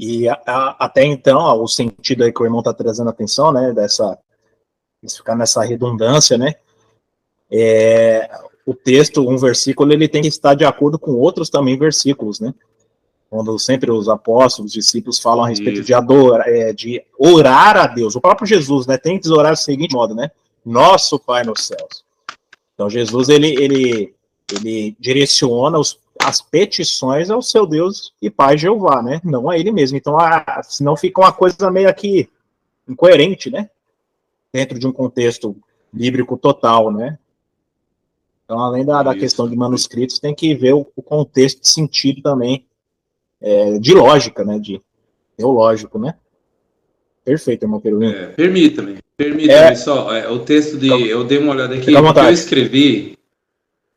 E até então, ó, o sentido aí que o irmão está trazendo atenção, né, de ficar nessa redundância, né, o texto, um versículo, ele tem que estar de acordo com outros também versículos, né, quando sempre os apóstolos, os discípulos falam a respeito de de orar a Deus. O próprio Jesus, né, tem que orar do seguinte modo, né, nosso Pai nos céus. Então Jesus, ele direciona as petições ao seu Deus e Pai Jeová, né, não a ele mesmo. Então, senão fica uma coisa meio aqui incoerente, né, dentro de um contexto bíblico total, né. Então, além da questão de manuscritos, tem que ver o contexto de sentido também, de lógica, né, de teológico, né. Perfeito, irmão Perulim. Permita-me só, o texto eu dei uma olhada aqui, porque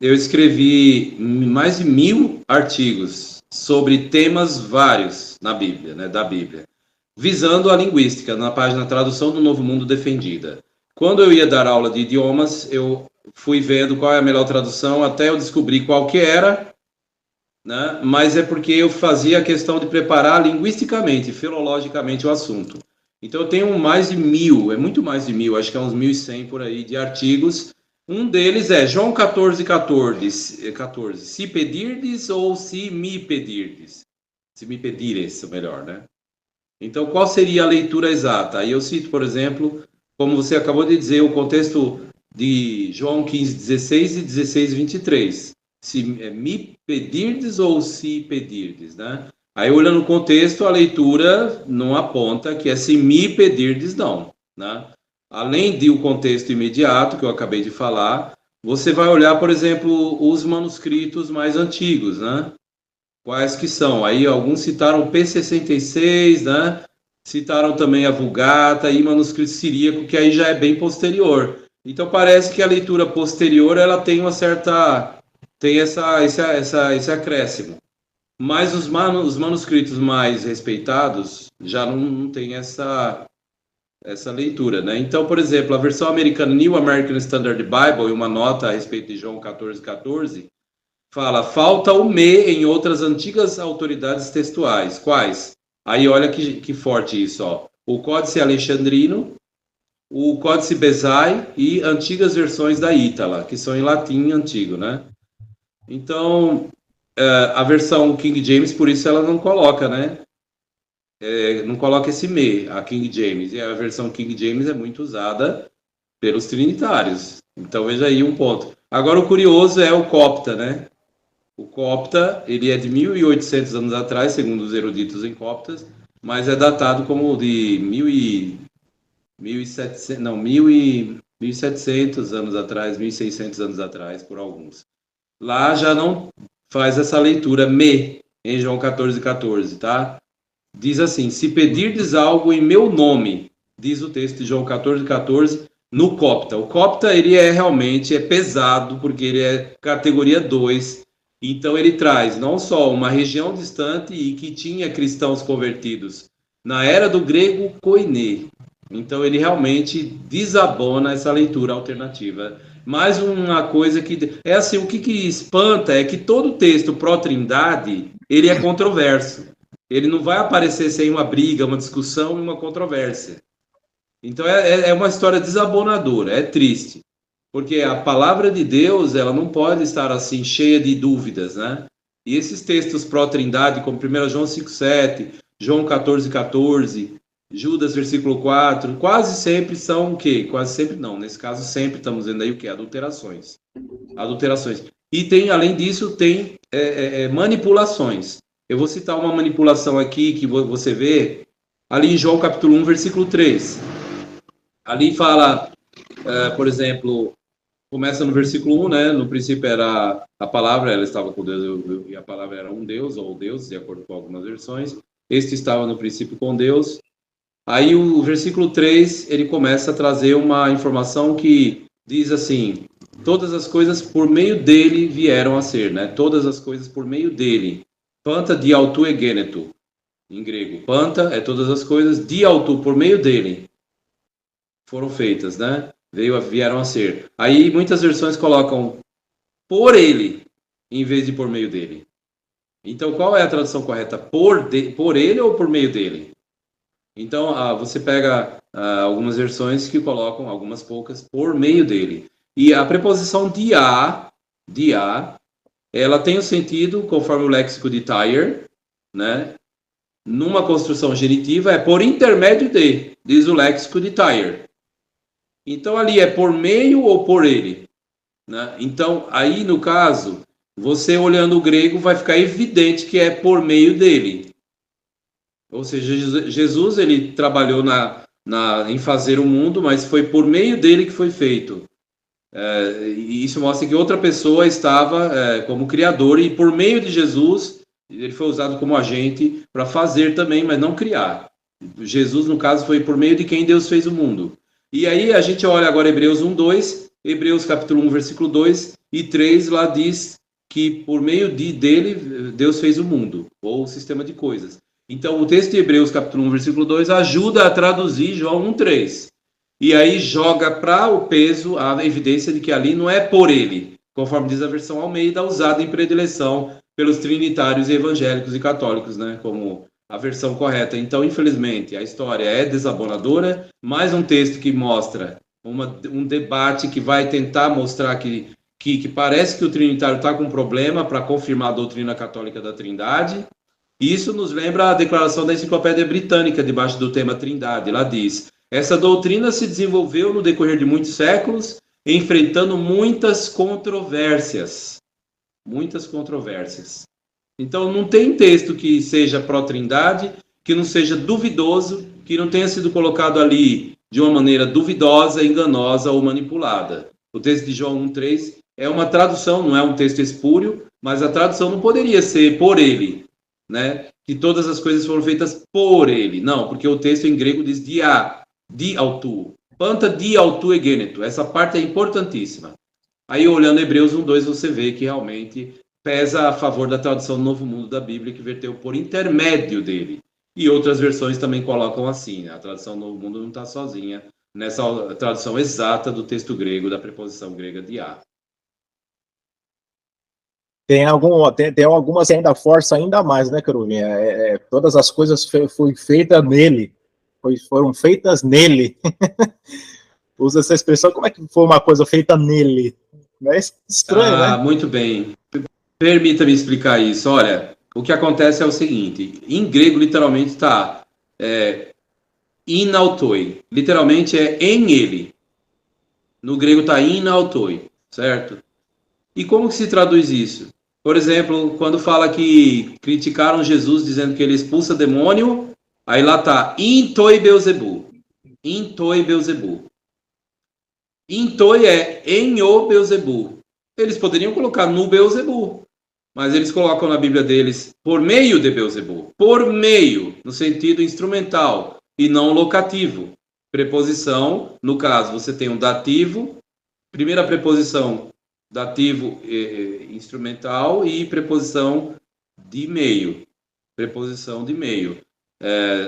eu escrevi mais de 1000 artigos sobre temas vários na Bíblia, né, da Bíblia, visando a linguística, na página Tradução do Novo Mundo Defendida. Quando eu ia dar aula de idiomas, eu fui vendo qual é a melhor tradução, até eu descobrir qual que era, né? Mas é porque eu fazia a questão de preparar linguisticamente, filologicamente o assunto. Então eu tenho mais de 1000, é muito mais de 1000, acho que é uns 1100 por aí, de artigos. Um deles é João 14, se pedirdes ou se me pedirdes. Se me pedires, melhor, né? Então, qual seria a leitura exata? Aí eu cito, por exemplo, como você acabou de dizer, o contexto de João 15:16 e 16:23. Se me pedirdes ou se pedirdes, né? Aí, olhando o contexto, a leitura não aponta que é se me pedirdes, não, né? Além de o contexto imediato, que eu acabei de falar, você vai olhar, por exemplo, os manuscritos mais antigos, né? Quais que são? Aí alguns citaram o P66, né? Citaram também a Vulgata e manuscrito siríaco, que aí já é bem posterior. Então parece que a leitura posterior ela tem uma certa esse acréscimo. Mas os manuscritos mais respeitados já não tem essa leitura, né? Então, por exemplo, a versão americana New American Standard Bible, e uma nota a respeito de João 14:14, fala, falta o me em outras antigas autoridades textuais. Quais? Aí olha que forte isso, ó. O Códice Alexandrino, o Códice Bezae e antigas versões da Ítala, que são em latim antigo, né? Então, a versão King James, por isso ela não coloca, né? Não coloca esse me, a King James. E a versão King James é muito usada pelos trinitários. Então, veja aí um ponto. Agora, o curioso é o copta, né? O copta, ele é de 1800 anos atrás, segundo os eruditos em coptas, mas é datado como de 1700 anos atrás, 1600 anos atrás, por alguns. Lá já não faz essa leitura me, em João 14:14, tá? Diz assim, se pedirdes algo em meu nome, diz o texto de João 14:14, no copta. O copta, ele realmente pesado, porque ele é categoria 2, então ele traz não só uma região distante e que tinha cristãos convertidos na era do grego koiné. Então ele realmente desabona essa leitura alternativa. Mais uma coisa que é assim, o que espanta é que todo texto pró-trindade, ele é controverso. Ele não vai aparecer sem uma briga, uma discussão e uma controvérsia. Então é uma história desabonadora, é triste. Porque a palavra de Deus, ela não pode estar assim, cheia de dúvidas, né? E esses textos pró-trindade, como 1 João 5:7, João 14:14, Judas, versículo 4, quase sempre são o quê? Quase sempre não. Nesse caso, sempre estamos vendo aí o quê? Adulterações. E tem, além disso, tem manipulações. Eu vou citar uma manipulação aqui que você vê ali em João capítulo 1, versículo 3. Ali fala, por exemplo, começa no versículo 1, né? No princípio era a palavra, ela estava com Deus e a palavra era um Deus, ou Deus, de acordo com algumas versões. Este estava no princípio com Deus. Aí o versículo 3, ele começa a trazer uma informação que diz assim, todas as coisas por meio dele vieram a ser, né? Todas as coisas por meio dele. Panta di autou egeneto, em grego. Panta é todas as coisas, di autou, por meio dele, foram feitas, né? Vieram a ser. Aí muitas versões colocam por ele, em vez de por meio dele. Então, qual é a tradução correta? Por ele ou por meio dele? Então, você pega algumas versões que colocam, algumas poucas, por meio dele. E a preposição de a, ela tem o sentido, conforme o léxico de Tyre, né? Numa construção genitiva, é por intermédio de, diz o léxico de Tyre. Então, ali é por meio ou por ele? Né? Então, aí, no caso, você olhando o grego, vai ficar evidente que é por meio dele. Ou seja, Jesus, ele trabalhou em fazer o mundo, mas foi por meio dele que foi feito. E isso mostra que outra pessoa estava como criador, e por meio de Jesus, ele foi usado como agente para fazer também, mas não criar. Jesus, no caso, foi por meio de quem Deus fez o mundo. E aí a gente olha agora Hebreus 1:2, Hebreus capítulo 1, versículo 2 e 3, lá diz que por meio dele Deus fez o mundo, ou o sistema de coisas. Então o texto de Hebreus capítulo 1, versículo 2 ajuda a traduzir João 1:3. E aí joga para o peso a evidência de que ali não é por ele, conforme diz a versão Almeida, usada em predileção pelos trinitários evangélicos e católicos, né, como a versão correta. Então, infelizmente, a história é desabonadora. Mais um texto que mostra um debate que vai tentar mostrar que parece que o trinitário está com um problema para confirmar a doutrina católica da Trindade. Isso nos lembra a declaração da Enciclopédia Britânica, debaixo do tema Trindade. Ela diz: essa doutrina se desenvolveu no decorrer de muitos séculos, enfrentando muitas controvérsias. Muitas controvérsias. Então, não tem texto que seja pró-trindade, que não seja duvidoso, que não tenha sido colocado ali de uma maneira duvidosa, enganosa ou manipulada. O texto de João 1:3 é uma tradução, não é um texto espúrio, mas a tradução não poderia ser por ele, né? Que todas as coisas foram feitas por ele. Não, porque o texto em grego diz di autou. Panta di autou egeneto. Essa parte é importantíssima. Aí, olhando Hebreus 1:2, você vê que realmente pesa a favor da tradução do Novo Mundo da Bíblia, que verteu por intermédio dele. E outras versões também colocam assim, né? A tradução do Novo Mundo não está sozinha nessa tradução exata do texto grego, da preposição grega de a. Tem algumas que ainda força ainda mais, né, Carolinha? Todas as coisas foram feitas nele. Foram feitas nele. Usa essa expressão, como é que foi uma coisa feita nele? É estranho, né? Muito bem. Permita-me explicar isso. Olha, o que acontece é o seguinte. Em grego, literalmente, está in autoi. Literalmente é em ele. No grego está in autoi, certo? E como que se traduz isso? Por exemplo, quando fala que criticaram Jesus dizendo que ele expulsa demônio, aí lá está in toi Beelzebu. In toi Beelzebu. In toi é em o Beelzebu. Eles poderiam colocar no Beelzebu, mas eles colocam na Bíblia deles por meio de Beelzebu. Por meio, no sentido instrumental e não locativo. Preposição, no caso, você tem um dativo, primeira preposição, dativo instrumental, e preposição de meio. Preposição de meio.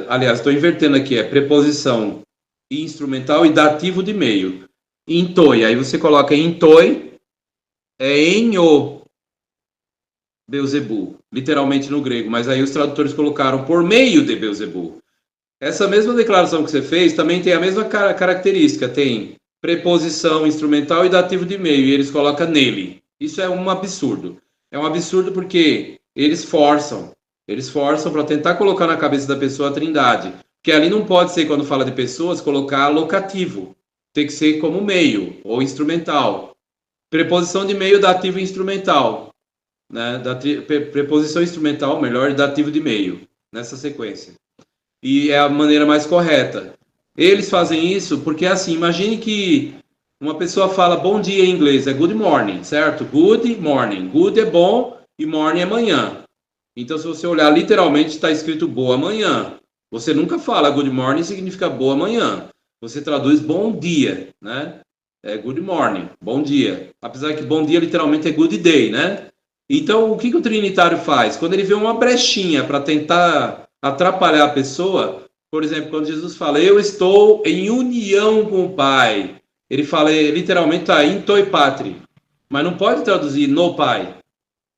Aliás, estou invertendo aqui, é preposição instrumental e dativo de meio. In toi, aí você coloca in toi, é em o Beelzebu, literalmente no grego, mas aí os tradutores colocaram por meio de Beelzebu. Essa mesma declaração que você fez também tem a mesma característica, tem preposição instrumental e dativo de meio, e eles colocam nele. Isso é um absurdo. É um absurdo porque eles forçam para tentar colocar na cabeça da pessoa a trindade. Porque ali não pode ser, quando fala de pessoas, colocar locativo. Tem que ser como meio, ou instrumental. Preposição de meio, dativo instrumental. Né? Preposição instrumental, melhor, dativo de meio, nessa sequência. E é a maneira mais correta. Eles fazem isso porque, assim, imagine que uma pessoa fala bom dia em inglês, é good morning, certo? Good morning. Good é bom e morning é manhã. Então, se você olhar literalmente, está escrito boa manhã. Você nunca fala good morning, significa boa manhã. Você traduz bom dia, né? É good morning, bom dia. Apesar que bom dia literalmente é good day, né? Então, o que o trinitário faz? Quando ele vê uma brechinha para tentar atrapalhar a pessoa, por exemplo, quando Jesus fala, eu estou em união com o Pai, ele fala, literalmente, está in toi patri, mas não pode traduzir no Pai,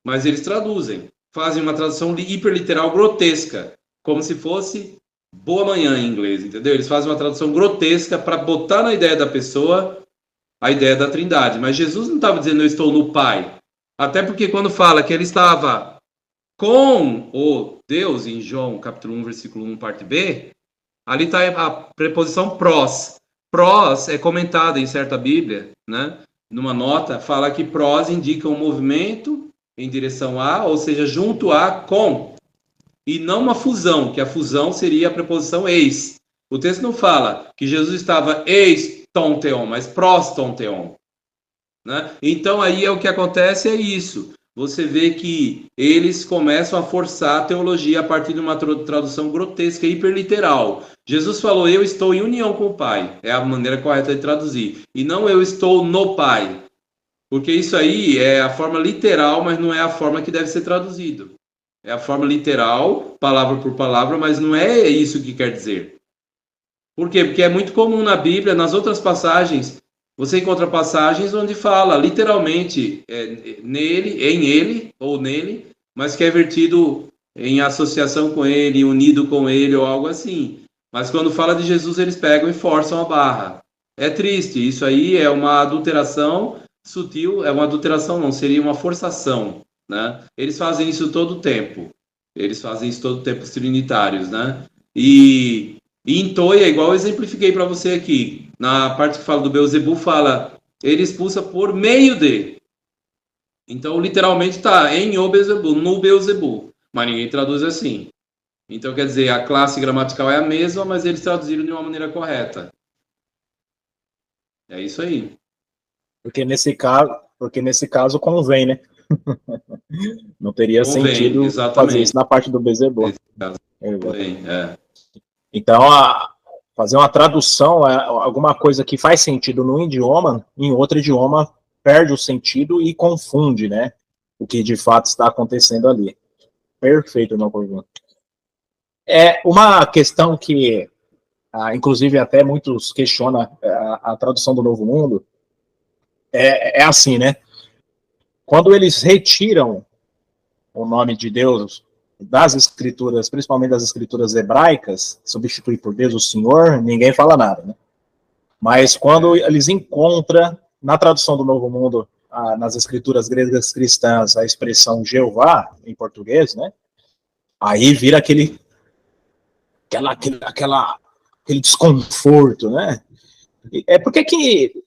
mas eles traduzem, fazem uma tradução hiperliteral grotesca, como se fosse boa manhã em inglês, entendeu? Eles fazem uma tradução grotesca para botar na ideia da pessoa a ideia da Trindade. Mas Jesus não estava dizendo eu estou no Pai. Até porque quando fala que ele estava com o Deus, em João capítulo 1, versículo 1, parte B, ali está a preposição prós. Prós é comentada em certa Bíblia, né? Numa nota, fala que prós indica um movimento em direção a, ou seja, junto a, com. E não uma fusão, que a fusão seria a preposição eis. O texto não fala que Jesus estava eis ton theon, mas prós ton theon, né? Então aí é o que acontece, é isso. Você vê que eles começam a forçar a teologia a partir de uma tradução grotesca, hiperliteral. Jesus falou, eu estou em união com o Pai. É a maneira correta de traduzir. E não eu estou no Pai. Porque isso aí é a forma literal, mas não é a forma que deve ser traduzido. É a forma literal, palavra por palavra, mas não é isso que quer dizer. Por quê? Porque é muito comum na Bíblia, nas outras passagens, você encontra passagens onde fala literalmente nele, em ele ou nele, mas que é vertido em associação com ele, unido com ele ou algo assim. Mas quando fala de Jesus, eles pegam e forçam a barra. É triste, isso aí é uma adulteração sutil, é uma adulteração não, seria uma forçação, né? Eles fazem isso todo o tempo. Eles fazem isso todo o tempo, os trinitários, né? E em Toia, igual eu exemplifiquei para você aqui, na parte que fala do Beelzebul, fala, ele expulsa por meio de. Então, literalmente está em o Beelzebul, no Beelzebul, mas ninguém traduz assim. Então, quer dizer, a classe gramatical é a mesma, mas eles traduziram de uma maneira correta. É isso aí. Porque nesse caso convém, né? Não teria sentido exatamente. Fazer isso na parte do Beelzebul. É. Então, fazer uma tradução é alguma coisa que faz sentido num idioma, em outro idioma perde o sentido e confunde, né? O que de fato está acontecendo ali. Perfeito, meu pergunta. É uma questão que, inclusive, até muitos questionam a tradução do Novo Mundo. É assim, né? Quando eles retiram o nome de Deus das escrituras, principalmente das escrituras hebraicas, substituir por Deus o Senhor, ninguém fala nada, né? Mas quando eles encontram na tradução do Novo Mundo, nas escrituras gregas cristãs, a expressão Jeová, em português, né? Aí vira aquele desconforto, né? É porque que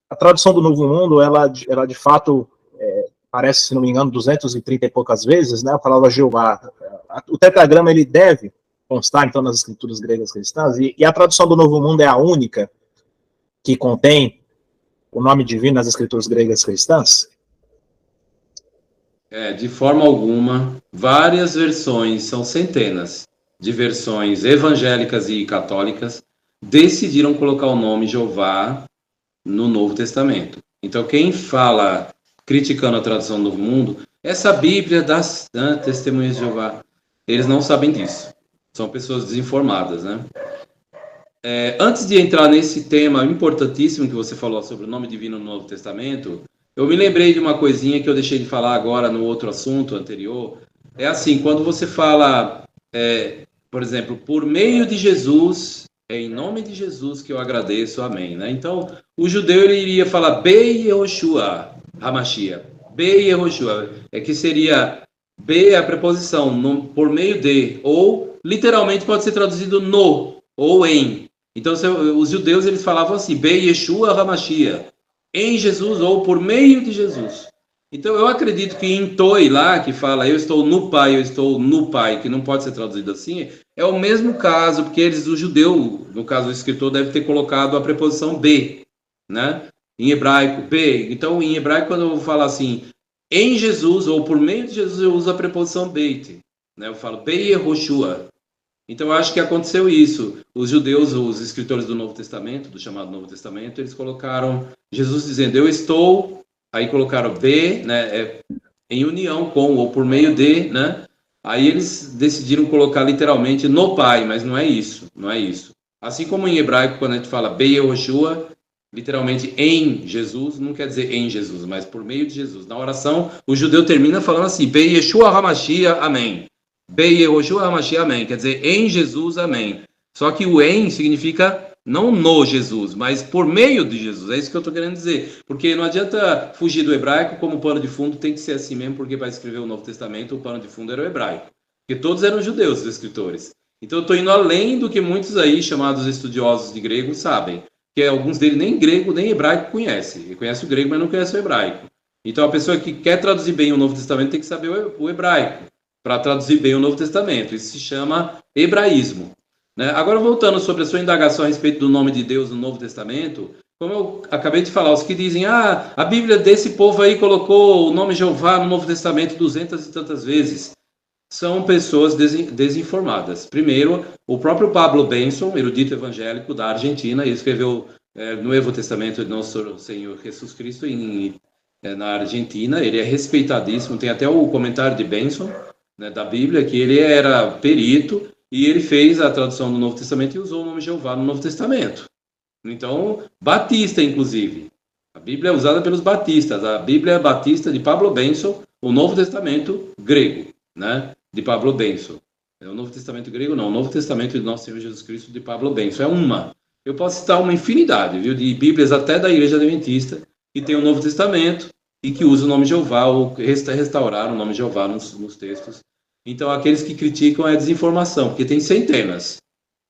a tradução do Novo Mundo, ela de fato parece, se não me engano, 230 e poucas vezes, né, a palavra Jeová. O tetragrama, ele deve constar, então, nas escrituras gregas cristãs, e a tradução do Novo Mundo é a única que contém o nome divino nas escrituras gregas cristãs? De forma alguma. Várias versões, são centenas de versões evangélicas e católicas, decidiram colocar o nome Jeová no Novo Testamento. Então, quem fala criticando a tradução do Novo Mundo, essa Bíblia das Testemunhas de Jeová, eles não sabem disso. São pessoas desinformadas, né? Antes de entrar nesse tema importantíssimo que você falou sobre o nome divino no Novo Testamento, eu me lembrei de uma coisinha que eu deixei de falar agora no outro assunto anterior. É assim, quando você fala, por exemplo, por meio de Jesus, é em nome de Jesus que eu agradeço, amém, né? Então, o judeu ele iria falar Be Yehoshua Hamashiach, Be Yehoshua, que seria B é a preposição, por meio de, ou literalmente pode ser traduzido no, ou em. Então, os judeus eles falavam assim, Be Yeshua Hamashiach, em Jesus ou por meio de Jesus. Então, eu acredito que em Toi lá, que fala eu estou no Pai, que não pode ser traduzido assim, é o mesmo caso, porque o judeu, no caso o escritor, deve ter colocado a preposição B, né? Em hebraico, B. Então, em hebraico, quando eu vou falar assim, em Jesus ou por meio de Jesus, eu uso a preposição Beit, né? Eu falo Be Yehoshua. Então, eu acho que aconteceu isso. Os judeus, os escritores do Novo Testamento, do chamado Novo Testamento, eles colocaram Jesus dizendo, eu estou, aí colocaram B, né, em união com, ou por meio de, né? Aí eles decidiram colocar literalmente no Pai, mas não é isso, não é isso. Assim como em hebraico, quando a gente fala Be Yehoshua, literalmente em Jesus, não quer dizer em Jesus, mas por meio de Jesus. Na oração, o judeu termina falando assim, Be Yeshua HaMashiach, amém. Be Yeshua HaMashiach, amém. Quer dizer, em Jesus, amém. Só que o em significa não no Jesus, mas por meio de Jesus. É isso que eu estou querendo dizer. Porque não adianta fugir do hebraico, como pano de fundo tem que ser assim mesmo, porque para escrever o Novo Testamento, o pano de fundo era o hebraico. Porque todos eram judeus, os escritores. Então eu estou indo além do que muitos aí, chamados estudiosos de grego, sabem. Que alguns deles nem grego, nem hebraico conhecem. Ele conhece o grego, mas não conhece o hebraico. Então a pessoa que quer traduzir bem o Novo Testamento tem que saber o hebraico, para traduzir bem o Novo Testamento. Isso se chama hebraísmo. Né? Agora, voltando sobre a sua indagação a respeito do nome de Deus no Novo Testamento, como eu acabei de falar, os que dizem, a Bíblia desse povo aí colocou o nome Jeová no Novo Testamento 200 e tantas vezes, são pessoas desinformadas. Primeiro, o próprio Pablo Benson, erudito evangélico da Argentina, ele escreveu no Novo Testamento de Nosso Senhor Jesus Cristo na Argentina. Ele é respeitadíssimo, tem até o comentário de Benson, né, da Bíblia, que ele era perito, e ele fez a tradução do Novo Testamento e usou o nome Jeová no Novo Testamento. Então, batista, inclusive. A Bíblia é usada pelos batistas. A Bíblia batista de Pablo Benson, o Novo Testamento grego, né? De Pablo Benson. É o Novo Testamento grego, não. O Novo Testamento de Nosso Senhor Jesus Cristo de Pablo Benson. É uma. Eu posso citar uma infinidade, viu? De Bíblias até da Igreja Adventista, que tem o Novo Testamento e que usa o nome Jeová, ou restaurar o nome Jeová nos textos. Então, aqueles que criticam é desinformação, porque tem centenas.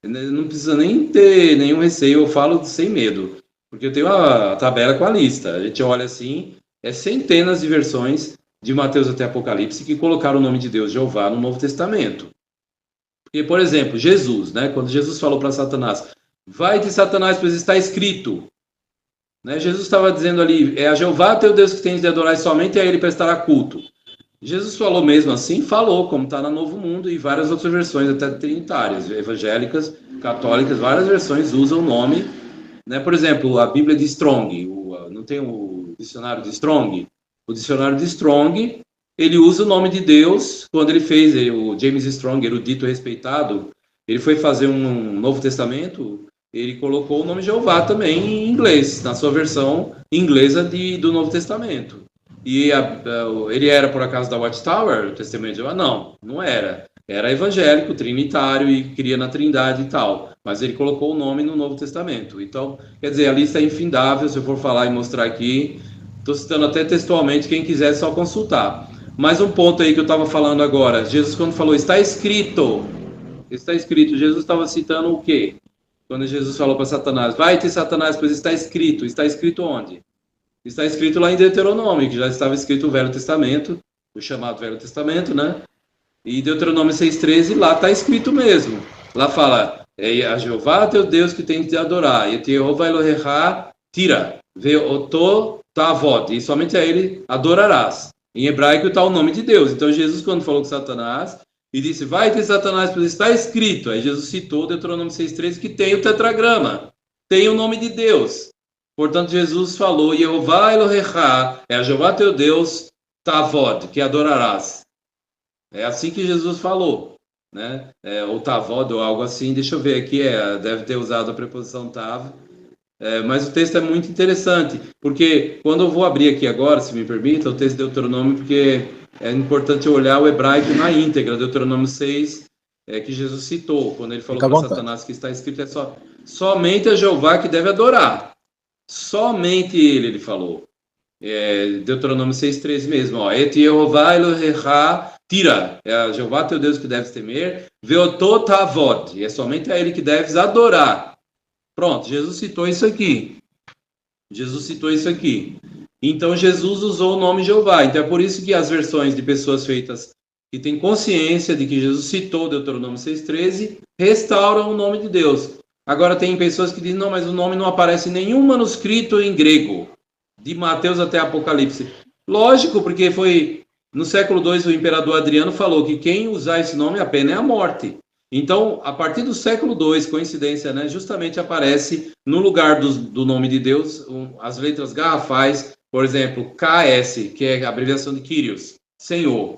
Não precisa nem ter nenhum receio, eu falo sem medo. Porque eu tenho a tabela com a lista. A gente olha assim, centenas de versões de Mateus até Apocalipse que colocaram o nome de Deus, Jeová, no Novo Testamento. Porque, por exemplo, Jesus, né? Quando Jesus falou para Satanás, vai de Satanás, pois está escrito. Né? Jesus estava dizendo ali, é a Jeová teu Deus que tens de adorar, e somente a ele prestará culto. Jesus falou mesmo assim, falou, como está no Novo Mundo, e várias outras versões, até trinitárias, evangélicas, católicas, várias versões usam o nome. Né? Por exemplo, a Bíblia de Strong, não tem o dicionário de Strong? O dicionário de Strong, ele usa o nome de Deus, quando ele fez, o James Strong, erudito respeitado, ele foi fazer um Novo Testamento, ele colocou o nome Jeová também em inglês, na sua versão inglesa do Novo Testamento. E ele era, por acaso, da Watchtower, o Testemunho de Jeová? Não, não era. Era evangélico, trinitário e cria na Trindade e tal. Mas ele colocou o nome no Novo Testamento. Então, quer dizer, a lista é infindável, se eu for falar e mostrar aqui. Estou citando até textualmente, quem quiser é só consultar. Mais um ponto aí que eu estava falando agora. Jesus, quando falou, está escrito. Jesus estava citando o quê? Quando Jesus falou para Satanás, vai-te, Satanás, pois está escrito. Está escrito onde? Está escrito lá em Deuteronômio, que já estava escrito o Velho Testamento, o chamado Velho Testamento, né? E Deuteronômio 6,13, lá está escrito mesmo. Lá fala, é a Jeová teu Deus que tem de adorar, e Jeová Elohecha tira, ve'oto ta'avod, e somente a ele adorarás. Em hebraico está o nome de Deus. Então Jesus, quando falou com Satanás, e disse, vai-te, Satanás, pois está escrito. Aí Jesus citou Deuteronômio 6,13, que tem o tetragrama, tem o nome de Deus. Portanto, Jesus falou, Jeová Elohecha, é a Jeová teu Deus, Tavod, que adorarás. É assim que Jesus falou, né? Ou Tavod, ou algo assim, deixa eu ver aqui, deve ter usado a preposição Tav. Mas o texto é muito interessante, porque quando eu vou abrir aqui agora, se me permita, o texto de Deuteronômio, porque é importante olhar o hebraico na íntegra, Deuteronômio 6, que Jesus citou, quando ele falou para Satanás que está escrito, somente a Jeová que deve adorar. Somente ele falou. Deuteronômio 6,13 mesmo. Et Jehová Elohecha tira. É a Jeová teu Deus que deves temer. Ve'oto ta'avod. E é somente a ele que deves adorar. Pronto, Jesus citou isso aqui. Então Jesus usou o nome Jeová. Então é por isso que as versões de pessoas feitas que têm consciência de que Jesus citou Deuteronômio 6,13 restauram o nome de Deus. Agora tem pessoas que dizem, não, mas o nome não aparece em nenhum manuscrito em grego, de Mateus até Apocalipse. Lógico, porque foi no século II o imperador Adriano falou que quem usar esse nome a pena é a morte. Então, a partir do século II, coincidência, né, justamente aparece no lugar do nome de Deus as letras garrafais, por exemplo, KS, que é a abreviação de Kyrios, Senhor.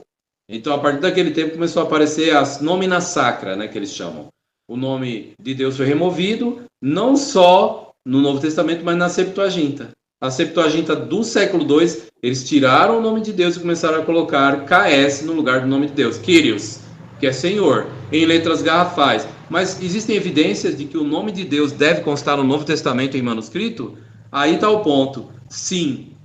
Então, a partir daquele tempo começou a aparecer as nómina sacra, né, que eles chamam. O nome de Deus foi removido, não só no Novo Testamento, mas na Septuaginta. A Septuaginta do século II, eles tiraram o nome de Deus e começaram a colocar KS no lugar do nome de Deus, Kyrios, que é Senhor, em letras garrafais. Mas existem evidências de que o nome de Deus deve constar no Novo Testamento em manuscrito? Aí está o ponto. Sim,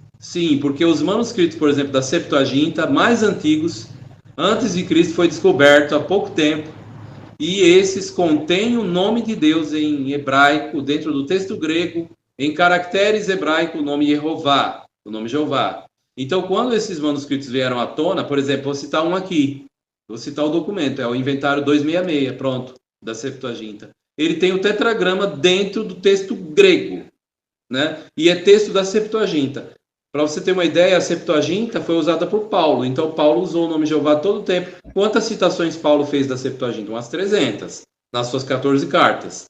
porque os manuscritos, por exemplo, da Septuaginta, mais antigos, antes de Cristo, foi descoberto há pouco tempo, e esses contêm o nome de Deus em hebraico, dentro do texto grego, em caracteres hebraicos, o nome Jeová, o nome Jeová. Então, quando esses manuscritos vieram à tona, por exemplo, vou citar um aqui, vou citar o documento, é o Inventário 266, pronto, da Septuaginta. Ele tem o tetragrama dentro do texto grego, né? E é texto da Septuaginta. Para você ter uma ideia, a Septuaginta foi usada por Paulo. Então, Paulo usou o nome Jeová todo o tempo. Quantas citações Paulo fez da Septuaginta? Umas 300, nas suas 14 cartas.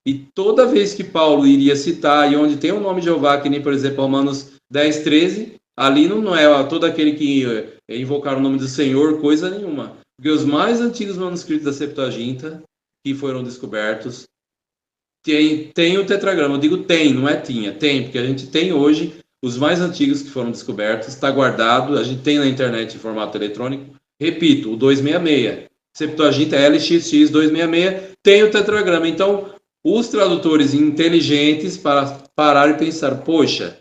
E toda vez que Paulo iria citar, e onde tem o nome Jeová, que nem, por exemplo, Romanos 10, 13, ali não é todo aquele que invocar o nome do Senhor, coisa nenhuma. Porque os mais antigos manuscritos da Septuaginta, que foram descobertos, tem o tetragrama. Eu digo tem, não é tinha. Tem, porque a gente tem hoje os mais antigos que foram descobertos, está guardado, a gente tem na internet em formato eletrônico. Repito, o 266. Septuaginta LXX 266 tem o tetragrama. Então, os tradutores inteligentes pararam e pensaram, poxa,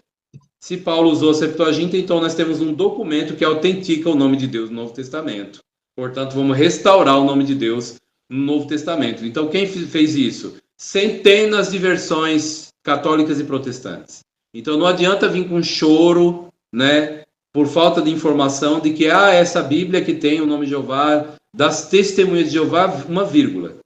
se Paulo usou a Septuaginta, então nós temos um documento que autentica o nome de Deus no Novo Testamento. Portanto, vamos restaurar o nome de Deus no Novo Testamento. Então, quem fez isso? Centenas de versões católicas e protestantes. Então, não adianta vir com choro, né, por falta de informação de que essa Bíblia que tem o nome de Jeová, das testemunhas de Jeová, uma vírgula.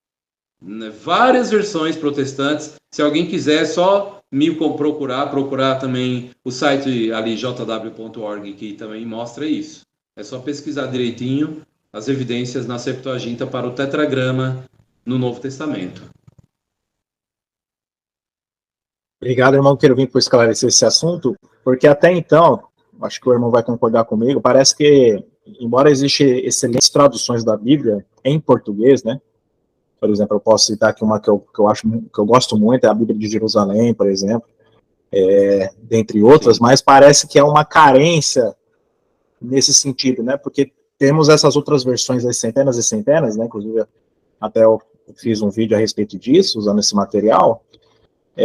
Várias versões protestantes. Se alguém quiser, é só me procurar também o site ali, jw.org, que também mostra isso. É só pesquisar direitinho as evidências na Septuaginta para o tetragrama no Novo Testamento. Obrigado, irmão, quero vir para esclarecer esse assunto, porque até então, acho que o irmão vai concordar comigo, parece que, embora existam excelentes traduções da Bíblia em português, né? Por exemplo, eu posso citar aqui uma que eu gosto muito, é a Bíblia de Jerusalém, por exemplo, dentre outras, mas parece que é uma carência nesse sentido, né? Porque temos essas outras versões, as centenas e centenas, né? Inclusive, até eu fiz um vídeo a respeito disso, usando esse material.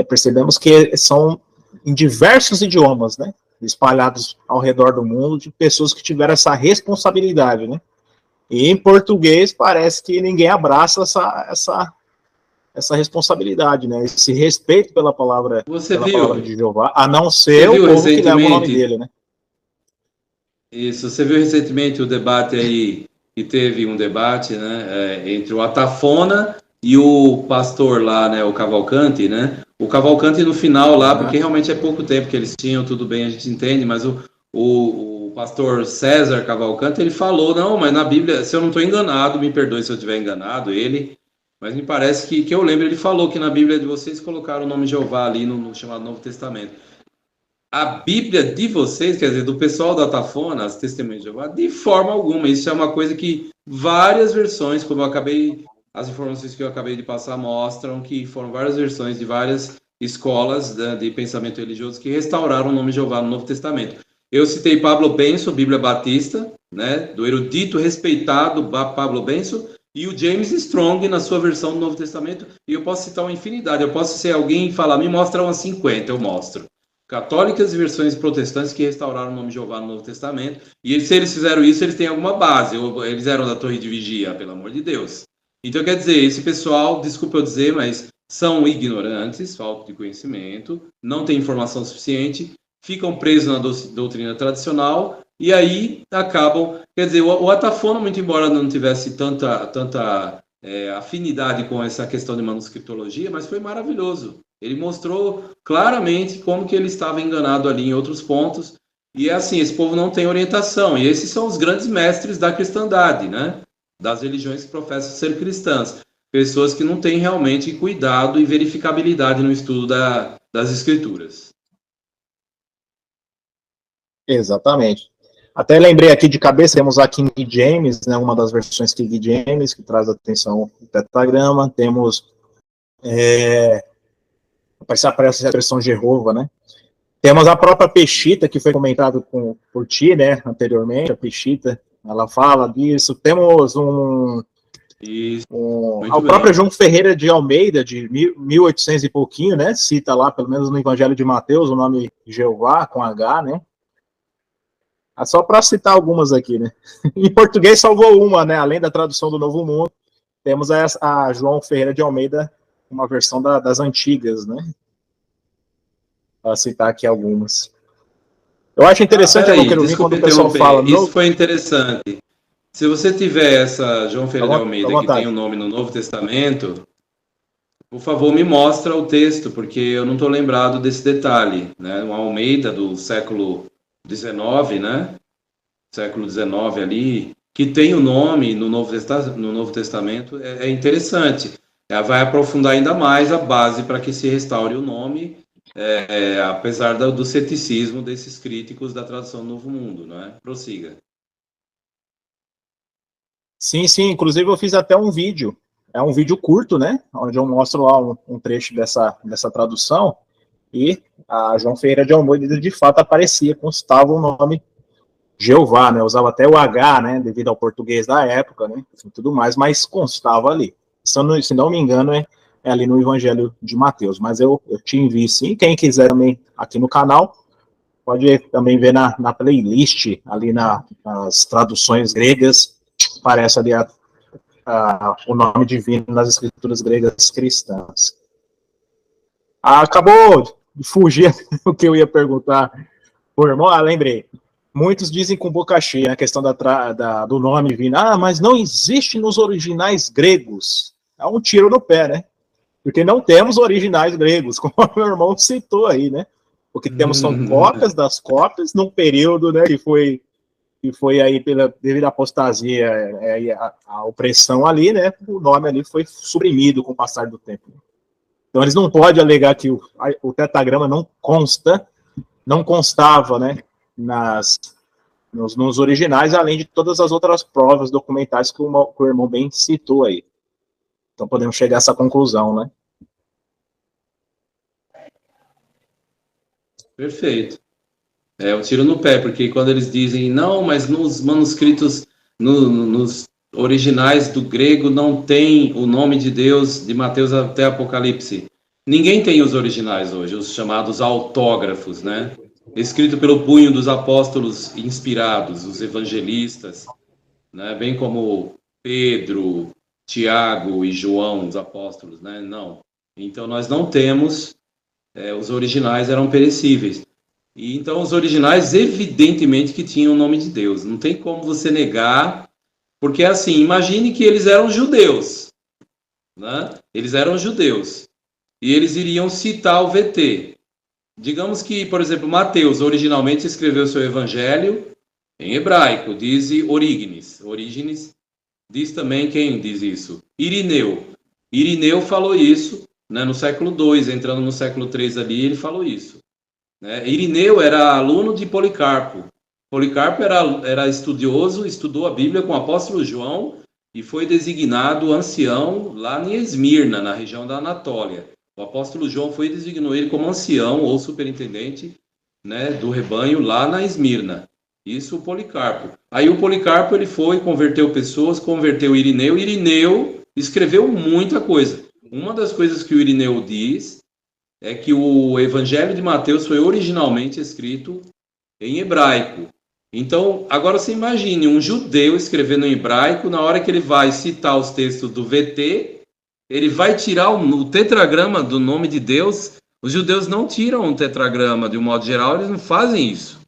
Percebemos que são em diversos idiomas, né? Espalhados ao redor do mundo, de pessoas que tiveram essa responsabilidade, né? E em português parece que ninguém abraça essa responsabilidade, né? Esse respeito pela palavra, palavra de Jeová, a não ser o povo que leva o nome dele, né? Isso, você viu recentemente o debate aí, que teve um debate, né, entre o Atafona e o pastor lá, né, o Cavalcante, né? O Cavalcante no final lá, porque realmente é pouco tempo que eles tinham, tudo bem, a gente entende, mas o pastor César Cavalcante, ele falou, não, mas na Bíblia, se eu não estou enganado, me perdoe se eu estiver enganado, mas me parece que eu lembro, ele falou que na Bíblia de vocês colocaram o nome de Jeová ali no chamado Novo Testamento. A Bíblia de vocês, quer dizer, do pessoal da Atafona, as testemunhas de Jeová, de forma alguma, isso é uma coisa que várias versões, como as informações que eu acabei de passar mostram que foram várias versões de várias escolas de pensamento religioso que restauraram o nome de Jeová no Novo Testamento. Eu citei Pablo Benson, Bíblia Batista, né, do erudito, respeitado Pablo Benson, e o James Strong na sua versão do Novo Testamento, e eu posso citar uma infinidade. Eu posso ser alguém e falar, me mostra umas 50, eu mostro. Católicas e versões protestantes que restauraram o nome de Jeová no Novo Testamento, e se eles fizeram isso, eles têm alguma base, eles eram da Torre de Vigia, pelo amor de Deus. Então, quer dizer, esse pessoal, desculpa eu dizer, mas são ignorantes, falta de conhecimento, não tem informação suficiente, ficam presos na doutrina tradicional, e aí acabam, quer dizer, o Atafona, muito embora não tivesse tanta afinidade com essa questão de manuscritologia, mas foi maravilhoso. Ele mostrou claramente como que ele estava enganado ali em outros pontos, e é assim, esse povo não tem orientação, e esses são os grandes mestres da cristandade, né? Das religiões que professam ser cristãs, pessoas que não têm realmente cuidado e verificabilidade no estudo das escrituras. Exatamente. Até lembrei aqui de cabeça, temos a King James, né, uma das versões King James, que traz atenção ao tetragrama, temos Depois se aparece a expressão Jeová, né? Temos a própria Peshitta, que foi comentado por ti, né, anteriormente, a Peshitta, ela fala disso. Temos o próprio João Ferreira de Almeida, de 1800 e pouquinho, né, cita lá, pelo menos no Evangelho de Mateus, o nome Jeová, com H, né. Só para citar algumas aqui, né. Em português salvou uma, né, além da tradução do Novo Mundo, temos a João Ferreira de Almeida, uma versão das antigas, né. Para citar aqui algumas. Eu acho interessante, quando o pessoal fala... Isso foi interessante. Se você tiver essa João Ferreira de Almeida, que tem o nome no Novo Testamento, por favor, me mostra o texto, porque eu não estou lembrado desse detalhe. Né? Um Almeida do século XIX, né? Século XIX ali, que tem o nome no Novo Testamento, é interessante. Ela vai aprofundar ainda mais a base para que se restaure o nome, apesar do ceticismo desses críticos da tradução do Novo Mundo, né? Prossiga. Sim, inclusive eu fiz até um vídeo, é um vídeo curto, né, onde eu mostro lá um trecho dessa tradução, e a João Ferreira de Almeida de fato aparecia, constava o nome Jeová, né, usava até o H, né, devido ao português da época, né, e tudo mais, mas constava ali. Se não me engano, é ali no Evangelho de Mateus, mas eu te envio sim, quem quiser também aqui no canal, pode também ver na playlist, ali nas traduções gregas, aparece ali o nome divino nas escrituras gregas cristãs. Acabou de fugir o que eu ia perguntar. Pô, irmão, lembrei. Muitos dizem com boca cheia a questão do nome vindo. Mas não existe nos originais gregos. É um tiro no pé, né? Porque não temos originais gregos, como o meu irmão citou aí, né? O que temos são cópias das cópias, num período, né, que foi aí devido à apostasia, a opressão ali, né, o nome ali foi suprimido com o passar do tempo. Então eles não podem alegar que o tetragrama não constava, né, nos originais, além de todas as outras provas documentais que o irmão bem citou aí. Então podemos chegar a essa conclusão, né? Perfeito. É um tiro no pé, porque quando eles dizem, não, mas nos manuscritos, nos originais do grego não tem o nome de Deus de Mateus até Apocalipse. Ninguém tem os originais hoje, os chamados autógrafos, né? Escrito pelo punho dos apóstolos inspirados, os evangelistas, né? Bem como Pedro, Tiago e João, os apóstolos, né? Não. Então nós não temos, os originais eram perecíveis. E então os originais evidentemente que tinham o nome de Deus, não tem como você negar, porque assim, imagine que eles eram judeus, né? Eles eram judeus, e eles iriam citar o VT. Digamos que, por exemplo, Mateus originalmente escreveu seu evangelho em hebraico, diz Orígenes, diz também quem diz isso? Irineu falou isso, né, no século II, entrando no século III ali, ele falou isso. Irineu era aluno de Policarpo. Policarpo era estudioso, estudou a Bíblia com o apóstolo João e foi designado ancião lá em Esmirna, na região da Anatólia. O apóstolo João designou ele como ancião ou superintendente, né, do rebanho lá na Esmirna. Isso o Policarpo. Aí o Policarpo ele foi, converteu pessoas, converteu Irineu. Irineu escreveu muita coisa. Uma das coisas que o Irineu diz é que o Evangelho de Mateus foi originalmente escrito em hebraico. Então, agora você imagine um judeu escrevendo em hebraico, na hora que ele vai citar os textos do VT, ele vai tirar o tetragrama do nome de Deus. Os judeus não tiram um tetragrama de um modo geral, eles não fazem isso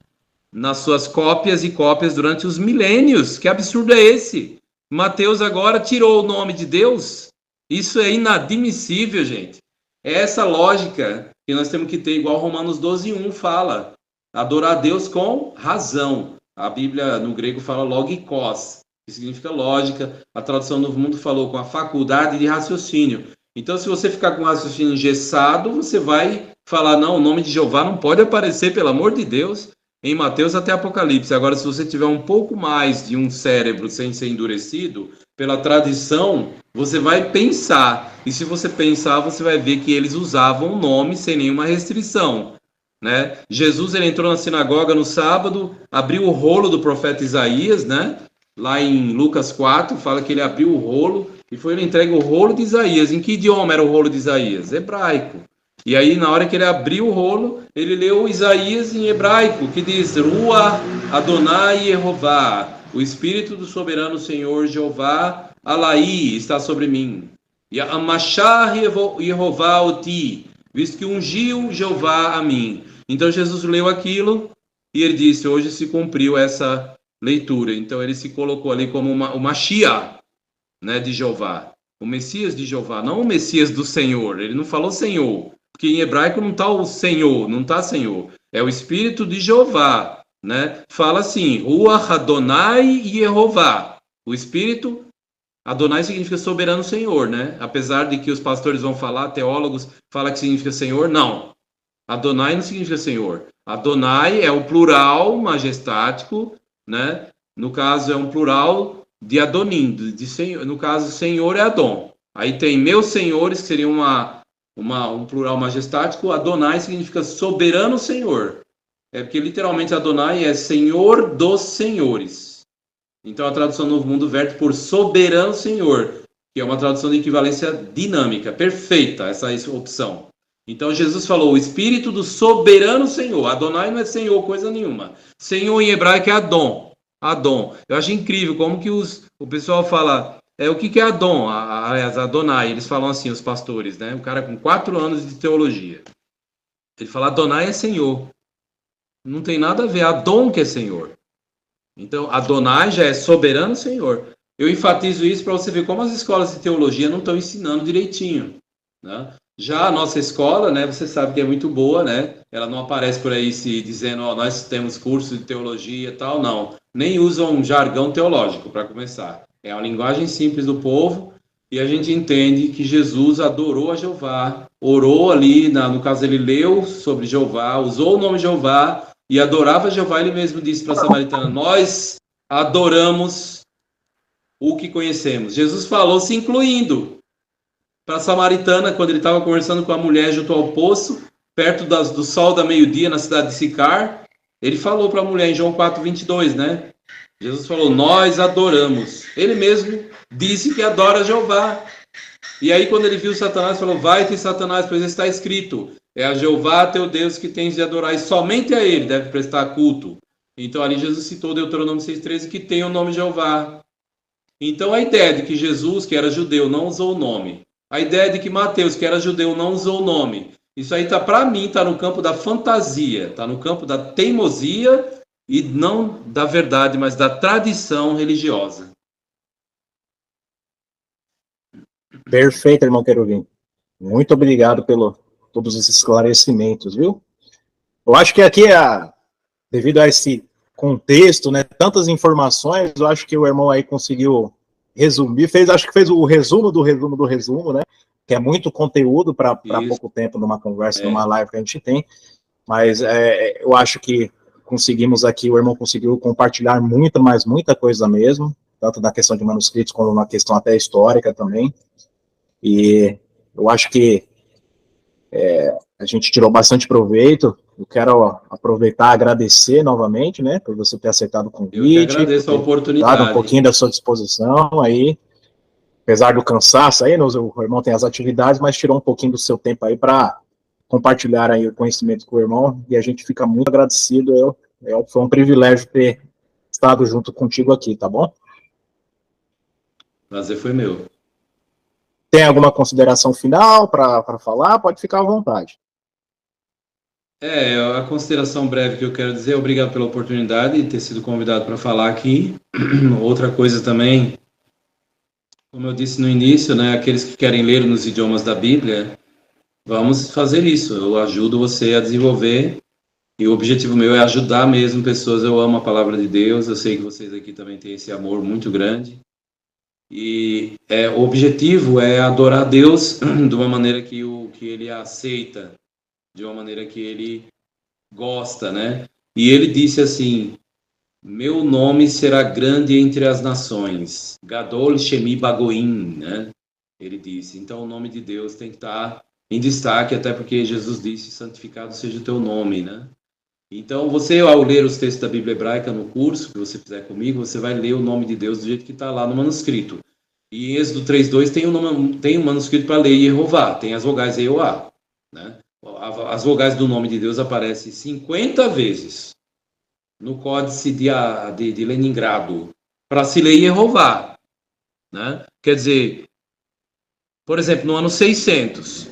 nas suas cópias e cópias durante os milênios. Que absurdo é esse? Mateus agora tirou o nome de Deus? Isso é inadmissível, gente. É essa lógica que nós temos que ter, igual Romanos 12:1 fala. Adorar a Deus com razão. A Bíblia no grego fala logikos, que significa lógica. A tradução do Novo Mundo falou com a faculdade de raciocínio. Então, se você ficar com o raciocínio engessado, você vai falar, não, o nome de Jeová não pode aparecer, pelo amor de Deus, em Mateus até Apocalipse. Agora, se você tiver um pouco mais de um cérebro sem ser endurecido pela tradição, você vai pensar. E se você pensar, você vai ver que eles usavam o nome sem nenhuma restrição, né? Jesus, ele entrou na sinagoga no sábado, abriu o rolo do profeta Isaías, né? Lá em Lucas 4, fala que ele abriu o rolo e foi ele entregue o rolo de Isaías. Em que idioma era o rolo de Isaías? Hebraico. E aí, na hora que ele abriu o rolo, ele leu Isaías em hebraico, que diz: Ruach Adonai Yehová, o Espírito do soberano Senhor Jeová, Alaí, está sobre mim. E Amashah Yehová Oti, visto que ungiu Jeová a mim. Então Jesus leu aquilo e ele disse: hoje se cumpriu essa leitura. Então ele se colocou ali como o Mashiach, né, de Jeová, o Messias de Jeová, não o Messias do Senhor. Ele não falou Senhor, porque em hebraico não está o Senhor, não está Senhor. É o Espírito de Jeová, né? Fala assim: Ruach Adonai Yehová. O Espírito, Adonai significa soberano Senhor, né? Apesar de que os pastores vão falar, teólogos falam que significa Senhor, não. Adonai não significa Senhor. Adonai é o plural majestático, né? No caso é um plural de Adonim, de senhor. No caso, Senhor é Adon. Aí tem meus senhores, que seria um plural majestático. Adonai significa soberano Senhor. É porque literalmente Adonai é Senhor dos senhores. Então a tradução Novo Mundo verte por soberano Senhor, que é uma tradução de equivalência dinâmica, perfeita essa opção. Então Jesus falou: o Espírito do soberano Senhor. Adonai não é Senhor coisa nenhuma. Senhor em hebraico é Adon. Adon. Eu acho incrível como que o pessoal fala, o que é Adon? Aliás, Adonai, eles falam assim, os pastores, né? Um cara com 4 anos de teologia. Ele fala: Adonai é Senhor. Não tem nada a ver, Adon que é Senhor. Então, Adonai já é soberano Senhor. Eu enfatizo isso para você ver como as escolas de teologia não estão ensinando direitinho, né? Já a nossa escola, né, você sabe que é muito boa, né? Ela não aparece por aí se dizendo: nós temos curso de teologia e tal, não. Nem usam um jargão teológico, para começar. É uma linguagem simples do povo, e a gente entende que Jesus adorou a Jeová, orou ali, no caso ele leu sobre Jeová, usou o nome Jeová, e adorava Jeová. Ele mesmo disse para a samaritana: nós adoramos o que conhecemos. Jesus falou se incluindo para a samaritana, quando ele estava conversando com a mulher junto ao poço, perto do sol da meio-dia, na cidade de Sicar. Ele falou para a mulher em João 4:22, né? Jesus falou: nós adoramos. Ele mesmo disse que adora Jeová. E aí, quando ele viu Satanás, falou: vai-te, Satanás, pois está escrito: é a Jeová teu Deus que tens de adorar, e somente a ele deve prestar culto. Então ali Jesus citou Deuteronômio 6,13, que tem o nome Jeová. Então a ideia de que Jesus, que era judeu, não usou o nome, a ideia de que Mateus, que era judeu, não usou o nome, isso aí para mim está no campo da fantasia, está no campo da teimosia e não da verdade, mas da tradição religiosa. Perfeito, irmão Querubim. Muito obrigado pelo todos esses esclarecimentos, viu? Eu acho que aqui, devido a esse contexto, né, tantas informações, eu acho que o irmão aí conseguiu resumir, acho que fez o resumo do resumo do resumo, né, que é muito conteúdo para pouco tempo numa conversa, numa live que a gente tem, mas eu acho que conseguimos aqui, o irmão conseguiu compartilhar muita coisa mesmo, tanto na questão de manuscritos, como na questão até histórica também, e eu acho que a gente tirou bastante proveito. Eu quero aproveitar e agradecer novamente, né, por você ter aceitado o convite. Eu que agradeço a oportunidade. Dado um pouquinho da sua disposição aí, apesar do cansaço aí, o irmão tem as atividades, mas tirou um pouquinho do seu tempo aí para compartilhar aí o conhecimento com o irmão, e a gente fica muito agradecido. Foi um privilégio ter estado junto contigo aqui, tá bom? Prazer foi meu. Tem alguma consideração final para falar? Pode ficar à vontade. A consideração breve que eu quero dizer: obrigado pela oportunidade de ter sido convidado para falar aqui. Outra coisa também, como eu disse no início, né, aqueles que querem ler nos idiomas da Bíblia, vamos fazer isso. Eu ajudo você a desenvolver, e o objetivo meu é ajudar mesmo pessoas. Eu amo a palavra de Deus, eu sei que vocês aqui também têm esse amor muito grande. E o objetivo é adorar a Deus de uma maneira que ele aceita, de uma maneira que ele gosta, né? E ele disse assim: meu nome será grande entre as nações. Gadol Shemi Bagoim, né? Ele disse. Então o nome de Deus tem que estar em destaque, até porque Jesus disse, santificado seja o teu nome, né? Então você, ao ler os textos da Bíblia Hebraica no curso que você fizer comigo, você vai ler o nome de Deus do jeito que está lá no manuscrito. E em Êxodo 3:2 tem um manuscrito para ler Yehová, tem as vogais Eoá, né? As vogais do nome de Deus aparecem 50 vezes no Códice de Leningrado para se ler Yehová, né? Quer dizer, por exemplo, no ano 600,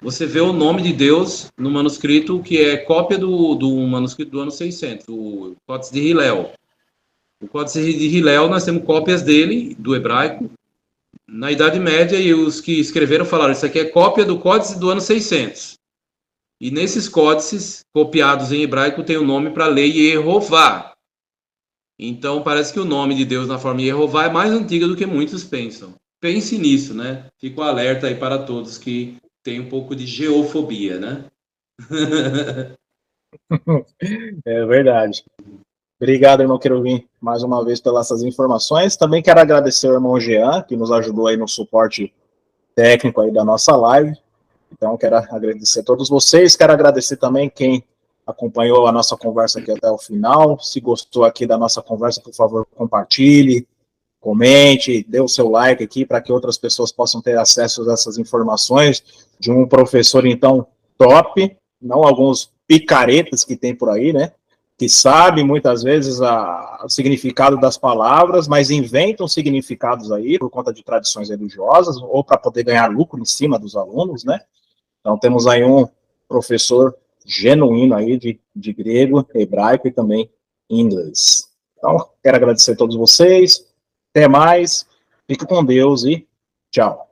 você vê o nome de Deus no manuscrito que é cópia do manuscrito do ano 600, o Códice de Hillel. O Códice de Hillel, nós temos cópias dele, do hebraico, na Idade Média, e os que escreveram falaram, isso aqui é cópia do Códice do ano 600. E nesses códices, copiados em hebraico, tem o nome para ler Yehová. Então, parece que o nome de Deus na forma Yehová é mais antiga do que muitos pensam. Pense nisso, né? Fico alerta aí para todos que têm um pouco de geofobia, né? É verdade. Obrigado, irmão Querubim, mais uma vez pelas essas informações. Também quero agradecer ao irmão Jean, que nos ajudou aí no suporte técnico aí da nossa live. Então, quero agradecer a todos vocês. Quero agradecer também quem acompanhou a nossa conversa aqui até o final. Se gostou aqui da nossa conversa, por favor, compartilhe, comente, dê o seu like aqui para que outras pessoas possam ter acesso a essas informações de um professor, então, top, não alguns picaretas que tem por aí, né? Que sabe muitas vezes o significado das palavras, mas inventam significados aí por conta de tradições religiosas ou para poder ganhar lucro em cima dos alunos, né? Então temos aí um professor genuíno aí de grego, hebraico e também inglês. Então, quero agradecer a todos vocês, até mais, fique com Deus e tchau.